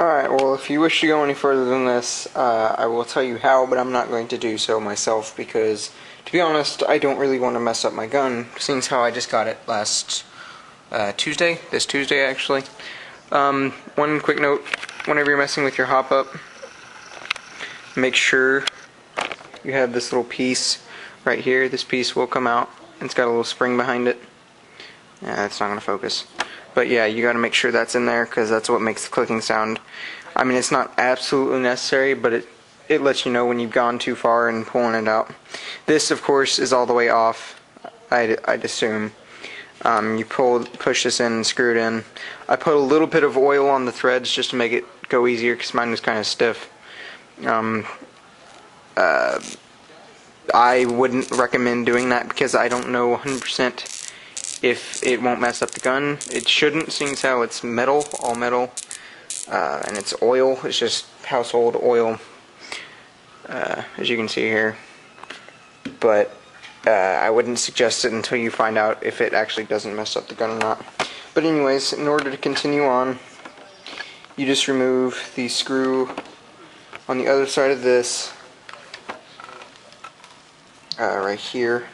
Alright, well, if you wish to go any further than this, I will tell you how, but I'm not going to do so myself because, to be honest, I don't really want to mess up my gun, seeing how I just got it last Tuesday, this Tuesday actually. One quick note, whenever you're messing with your hop-up, make sure you have this little piece right here. This piece will come out. It's got a little spring behind it. Yeah, that's not going to focus. But yeah, you got to make sure that's in there because that's what makes the clicking sound. I mean, it's not absolutely necessary, but it lets you know when you've gone too far and pulling it out. This, of course, is all the way off, I'd assume. You push this in and screw it in. I put a little bit of oil on the threads just to make it go easier because mine was kind of stiff. I wouldn't recommend doing that because I don't know 100% if it won't mess up the gun. It shouldn't, seeing as how it's metal, all metal, and it's oil. It's just household oil, as you can see here. But I wouldn't suggest it until you find out if it actually doesn't mess up the gun or not. But anyways, in order to continue on, you just remove the screw on the other side of this, right here.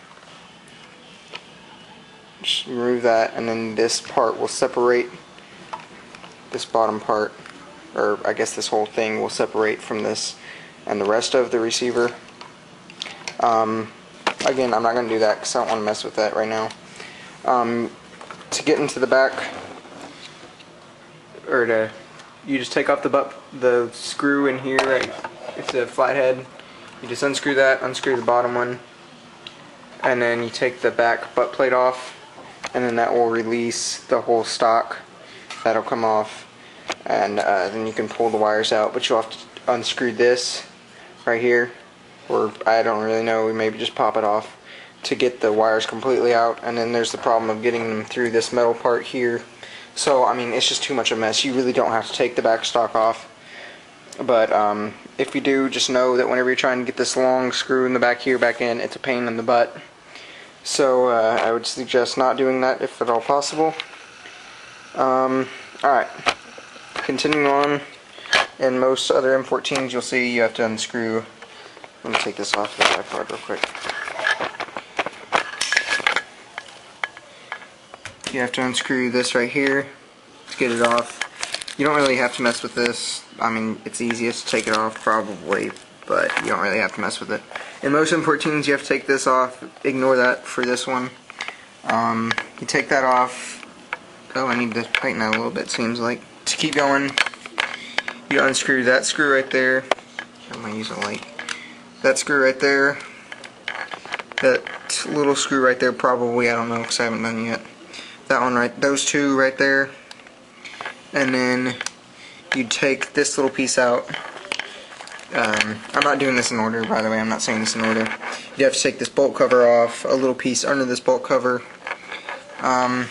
Just remove that, and then this part will separate. This bottom part, or I guess this whole thing, will separate from this and the rest of the receiver. Again, I'm not going to do that because I don't want to mess with that right now. To get into the back, you just take off the screw in here. Right, it's a flathead. You just unscrew that, unscrew the bottom one, and then you take the back butt plate off. And then that will release the whole stock. That'll come off, and then you can pull the wires out. But you'll have to unscrew this right here, or I don't really know, maybe just pop it off to get the wires completely out. And then there's the problem of getting them through this metal part here. So I mean, it's just too much of a mess. You really don't have to take the back stock off, but if you do, just know that whenever you're trying to get this long screw in the back here back in, it's a pain in the butt. So I would suggest not doing that if at all possible. Alright, continuing on, in most other M14s you'll see you have to unscrew. Let me take this off the tripod real quick. You have to unscrew this right here to get it off. You don't really have to mess with this. I mean, it's easiest to take it off probably, but you don't really have to mess with it. In most M14s you have to take this off. Ignore that for this one. You take that off. Oh, I need to tighten that a little bit, seems like. To keep going, you unscrew that screw right there. I'm going to use a light. That screw right there. That little screw right there, probably, I don't know because I haven't done it yet. That one right, those two right there. And then you take this little piece out. I'm not doing this in order, by the way. I'm not saying this in order. You have to take this bolt cover off, a little piece under this bolt cover, and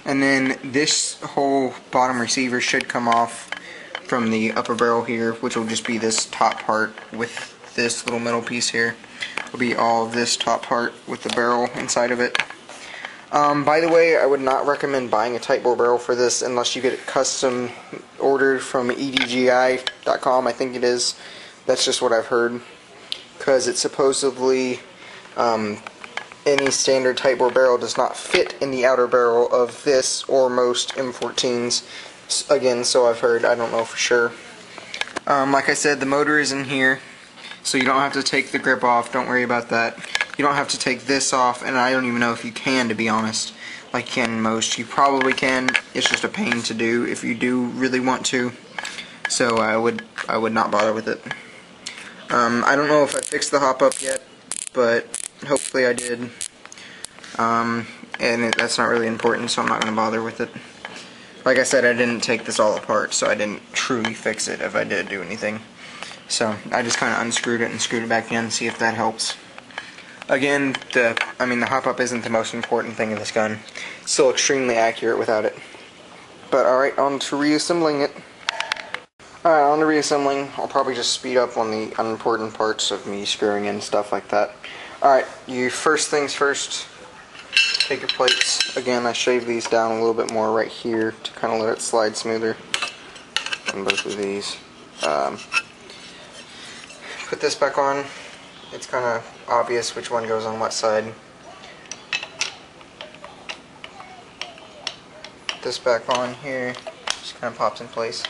then this whole bottom receiver should come off from the upper barrel here, which will just be this top part with this little metal piece here. Will be all of this top part with the barrel inside of it. By the way, I would not recommend buying a tight bore barrel for this unless you get it custom ordered from edgi.com, I think it is. That's just what I've heard. Because it supposedly, any standard tight bore barrel does not fit in the outer barrel of this or most M14s. Again, so I've heard, I don't know for sure. Like I said, the motor is in here, so you don't have to take the grip off, don't worry about that. You don't have to take this off, and I don't even know if you can, to be honest, like you can in most. You probably can. It's just a pain to do if you do really want to. So I would not bother with it. I don't know if I fixed the hop-up yet, but hopefully I did. That's not really important, so I'm not going to bother with it. Like I said, I didn't take this all apart, so I didn't truly fix it if I did do anything. So I just kind of unscrewed it and screwed it back in, see if that helps. Again, the hop-up isn't the most important thing in this gun. It's still extremely accurate without it. But alright, on to reassembling it. Alright, on to reassembling. I'll probably just speed up on the unimportant parts of me screwing in stuff like that. Alright, you first things first, take your plates. Again, I shaved these down a little bit more right here to kind of let it slide smoother. on both of these. Put this back on. It's kind of obvious which one goes on what side. Put this back on here. Just kind of pops in place.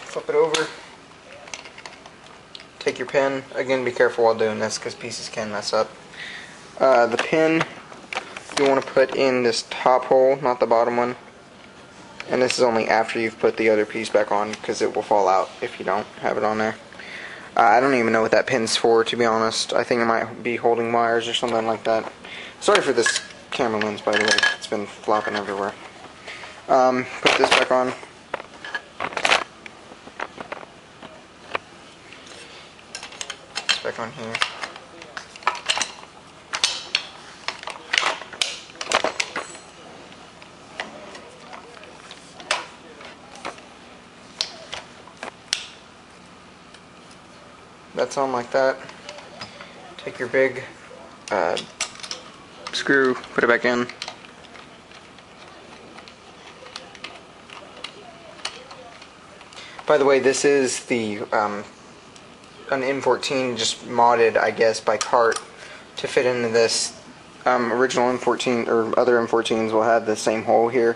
Flip it over. Take your pin. Again, be careful while doing this because pieces can mess up. The pin you want to put in this top hole, not the bottom one. And this is only after you've put the other piece back on because it will fall out if you don't have it on there. I don't even know what that pin's for, to be honest. I think it might be holding wires or something like that. Sorry for this camera lens, by the way. It's been flopping everywhere. Put this back on. This back on here. That's on like that. Take your big screw, put it back in. By the way, this is the an M14 just modded, I guess, by Kart to fit into this. Original M14 or other M14s will have the same hole here.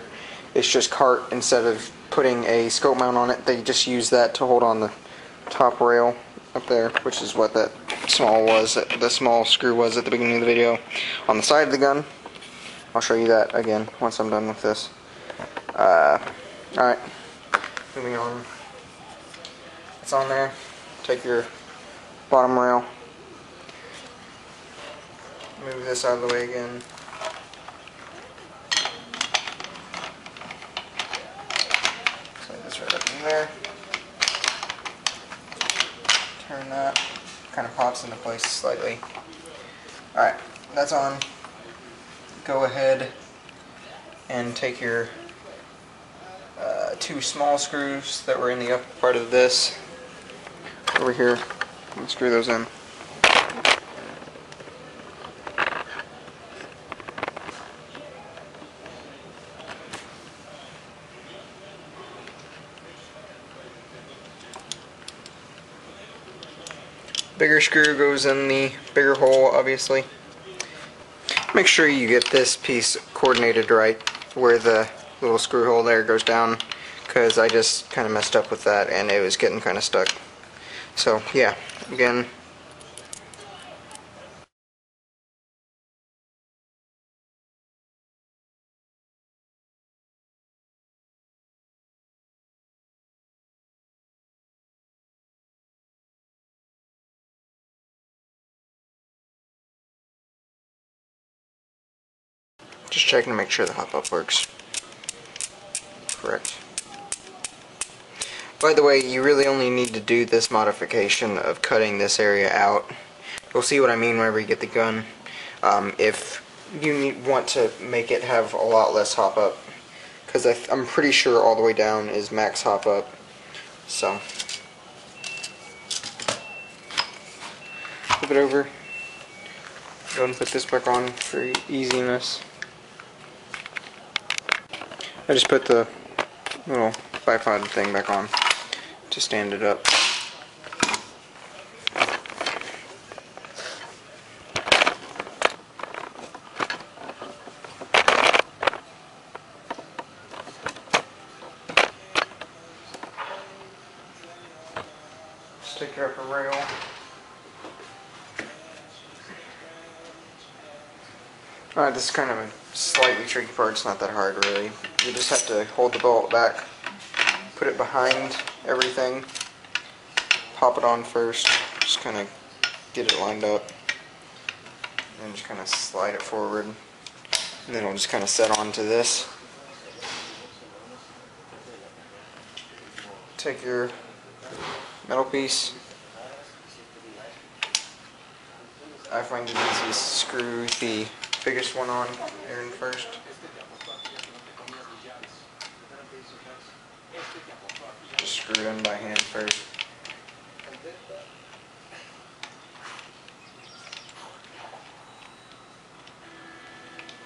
It's just Kart, instead of putting a scope mount on it, they just use that to hold on the top rail up there, which is what that the small screw was at the beginning of the video. On the side of the gun, I'll show you that again once I'm done with this. Alright, moving on. It's on there. Take your bottom rail, move this out of the way again. Slide this right up in there. Turn that. Kind of pops into place slightly. Alright, that's on. Go ahead and take your two small screws that were in the upper part of this over here and screw those in. Bigger screw goes in the bigger hole, obviously. Make sure you get this piece coordinated right where the little screw hole there goes down, because I just kind of messed up with that and it was getting kind of stuck. So yeah, again, just checking to make sure the hop-up works correct. By the way, you really only need to do this modification of cutting this area out. You'll see what I mean whenever you get the gun. If you want to make it have a lot less hop-up, because I'm pretty sure all the way down is max hop-up. So, flip it over. Go ahead and put this back on for easiness. I just put the little bipod thing back on to stand it up. Stick your upper rail. Alright, this is kind of a slightly tricky part. It's not that hard, really. You just have to hold the bolt back, put it behind everything, pop it on first, just kind of get it lined up, and just kind of slide it forward, and then it'll just kind of set onto this. Take your metal piece. I find it easiest to screw the biggest one on there in first. Just screw it in by hand first.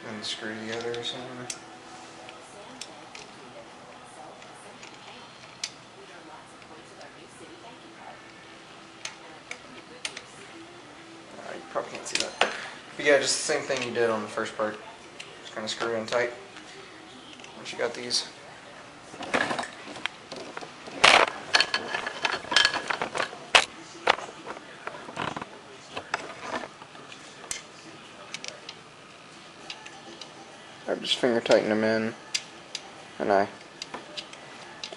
And screw the others in. yeah, just the same thing you did on the first part. Just kind of screw it in tight once you got these. I just finger tighten them in, and I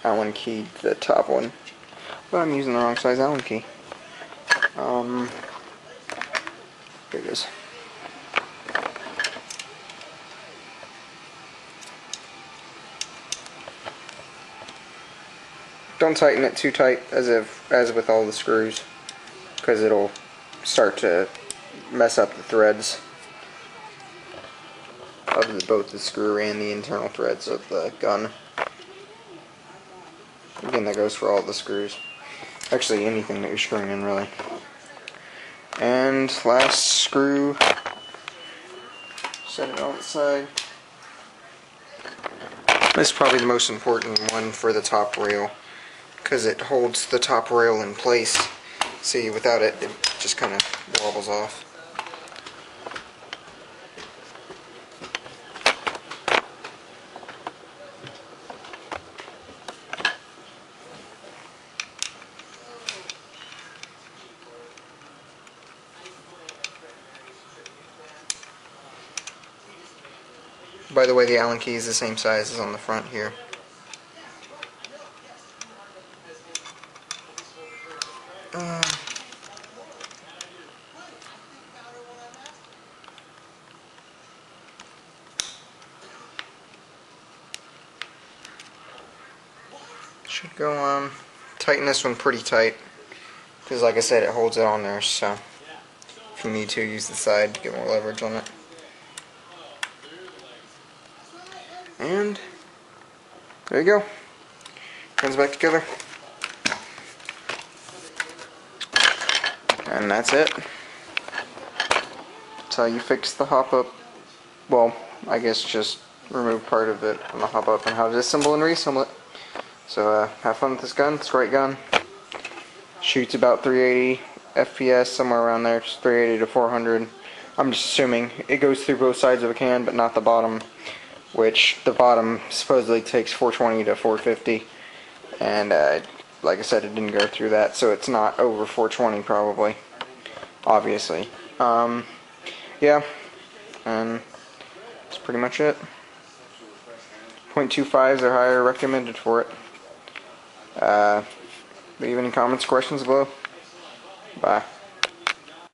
Allen keyed the top one, but I'm using the wrong size Allen key. Here it is. Don't tighten it too tight as with all the screws, because it'll start to mess up the threads of both the screw and the internal threads of the gun. Again, that goes for all the screws. Actually, anything that you're screwing in, really. And last screw, set it on its side. This is probably the most important one for the top rail, because it holds the top rail in place. See, without it, it just kind of wobbles off. By the way, the Allen key is the same size as on the front here. Should go on. Tighten this one pretty tight, because like I said, it holds it on there, so if you need to, use the side to get more leverage on it. And there you go. Comes back together. And that's it. That's how you fix the hop-up. Well, I guess just remove part of it from the hop-up, and how to disassemble and reassemble it. So have fun with this gun. It's a great gun. Shoots about 380 FPS, somewhere around there, just 380 to 400. I'm just assuming. It goes through both sides of a can, but not the bottom, which the bottom supposedly takes 420 to 450. And like I said, it didn't go through that, so it's not over 420 probably, obviously. Yeah, and that's pretty much it. 0.25s or higher recommended for it. Leave any comments, questions below. Bye.